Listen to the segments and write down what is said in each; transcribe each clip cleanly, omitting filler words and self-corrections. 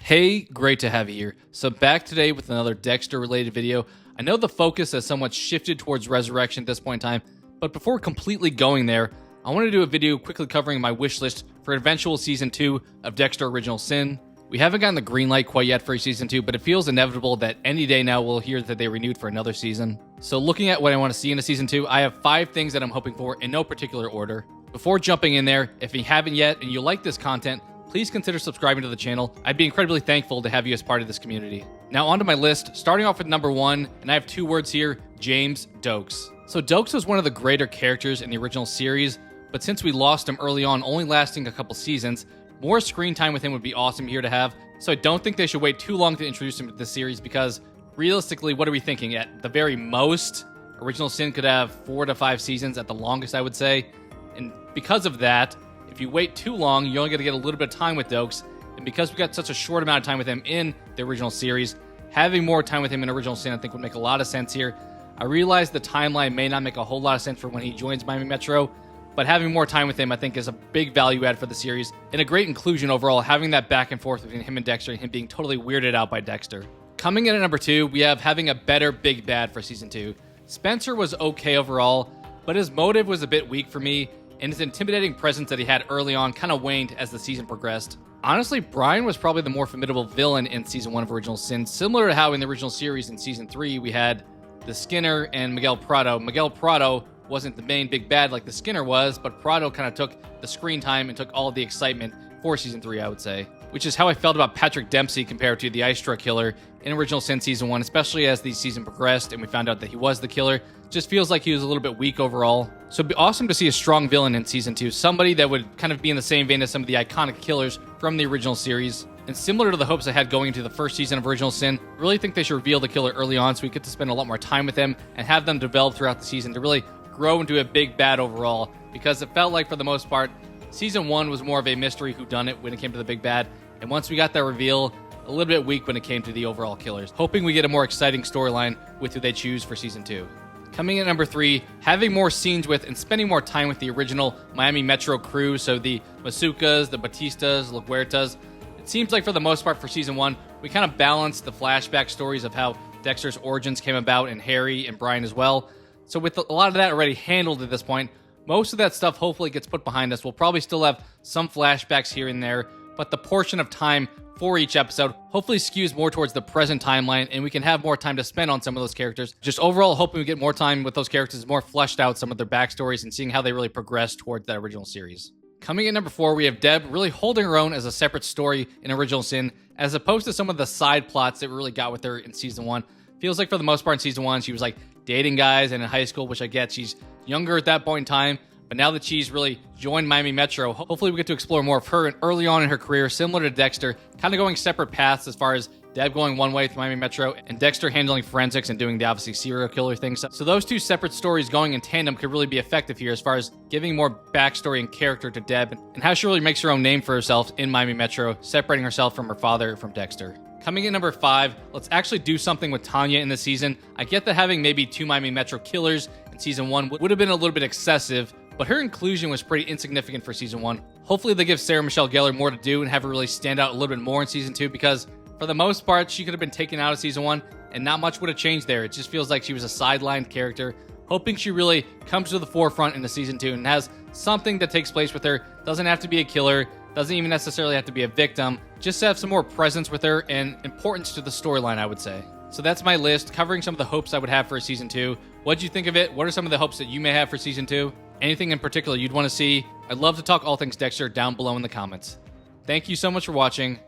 Hey, great to have you here. So back today with another Dexter related video. I know the focus has somewhat shifted towards Resurrection at this point in time, but before completely going there, I want to do a video quickly covering my wish list for eventual season 2 of Dexter Original Sin. We haven't gotten the green light quite yet for season 2, but it feels inevitable that any day now we'll hear that they renewed for another season. So looking at what I want to see in a season 2, I have 5 things that I'm hoping for in no particular order. Before jumping in there, if you haven't yet and you like this content, please consider subscribing to the channel. I'd be incredibly thankful to have you as part of this community. Now onto my list, starting off with number 1, and I have 2 words here, James Dokes. So Dokes was one of the greater characters in the original series, but since we lost him early on, only lasting a couple seasons, more screen time with him would be awesome here to have. So I don't think they should wait too long to introduce him to this series because realistically, what are we thinking? At the very most, Original Sin could have 4 to 5 seasons at the longest, I would say. And because of that, if you wait too long, you're only going to get a little bit of time with Dokes. And because we got such a short amount of time with him in the original series, having more time with him in Original Sin I think would make a lot of sense here. I realize the timeline may not make a whole lot of sense for when he joins Miami Metro, but having more time with him I think is a big value add for the series and a great inclusion overall, having that back and forth between him and Dexter and him being totally weirded out by Dexter. Coming in at number 2, we have having a better big bad for season 2. Spencer was okay overall, but his motive was a bit weak for me, and his intimidating presence that he had early on kind of waned as the season progressed. Honestly, Brian was probably the more formidable villain in Season 1 of Original Sin, similar to how in the original series in Season 3 we had the Skinner and Miguel Prado. Miguel Prado wasn't the main big bad like the Skinner was, but Prado kind of took the screen time and took all of the excitement for Season 3, I would say. Which is how I felt about Patrick Dempsey compared to the Ice Truck Killer in Original Sin Season 1, especially as the season progressed and we found out that he was the killer. Just feels like he was a little bit weak overall. So it'd be awesome to see a strong villain in Season 2, somebody that would kind of be in the same vein as some of the iconic killers from the original series. And similar to the hopes I had going into the first season of Original Sin, I really think they should reveal the killer early on so we get to spend a lot more time with him and have them develop throughout the season to really grow into a big bad overall, because it felt like for the most part, Season 1 was more of a mystery whodunit when it came to the big bad, and once we got that reveal, a little bit weak when it came to the overall killers. Hoping we get a more exciting storyline with who they choose for Season 2. Coming in at number 3, having more scenes with and spending more time with the original Miami Metro crew, so the Masukas, the Batistas, La Huertas. It seems like for the most part for Season 1, we kind of balanced the flashback stories of how Dexter's origins came about and Harry and Brian as well. So with a lot of that already handled at this point, most of that stuff hopefully gets put behind us. We'll probably still have some flashbacks here and there, but the portion of time for each episode hopefully skews more towards the present timeline and we can have more time to spend on some of those characters. Just overall hoping we get more time with those characters, more fleshed out some of their backstories and seeing how they really progress towards that original series. Coming in number 4, we have Deb really holding her own as a separate story in Original Sin, as opposed to some of the side plots that we really got with her in Season 1. Feels like for the most part in Season 1, she was like dating guys and in high school, which I get. She's younger at that point in time, but now that she's really joined Miami Metro, hopefully we get to explore more of her and early on in her career, similar to Dexter, kind of going separate paths as far as Deb going one way with Miami Metro and Dexter handling forensics and doing the obviously serial killer thing. So those 2 separate stories going in tandem could really be effective here as far as giving more backstory and character to Deb and how she really makes her own name for herself in Miami Metro, separating herself from her father, from Dexter. Coming in number 5, let's actually do something with Tanya in this season. I get that having maybe 2 Miami Metro killers in Season 1 would have been a little bit excessive, but her inclusion was pretty insignificant for Season 1. Hopefully they give Sarah Michelle Gellar more to do and have her really stand out a little bit more in Season 2, because for the most part, she could have been taken out of Season 1 and not much would have changed there. It just feels like she was a sidelined character. Hoping she really comes to the forefront in the Season 2 and has something that takes place with her. Doesn't have to be a killer, doesn't even necessarily have to be a victim, just to have some more presence with her and importance to the storyline, I would say. So that's my list, covering some of the hopes I would have for Season 2. What'd you think of it? What are some of the hopes that you may have for Season 2? Anything in particular you'd want to see? I'd love to talk all things Dexter down below in the comments. Thank you so much for watching,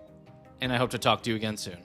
and I hope to talk to you again soon.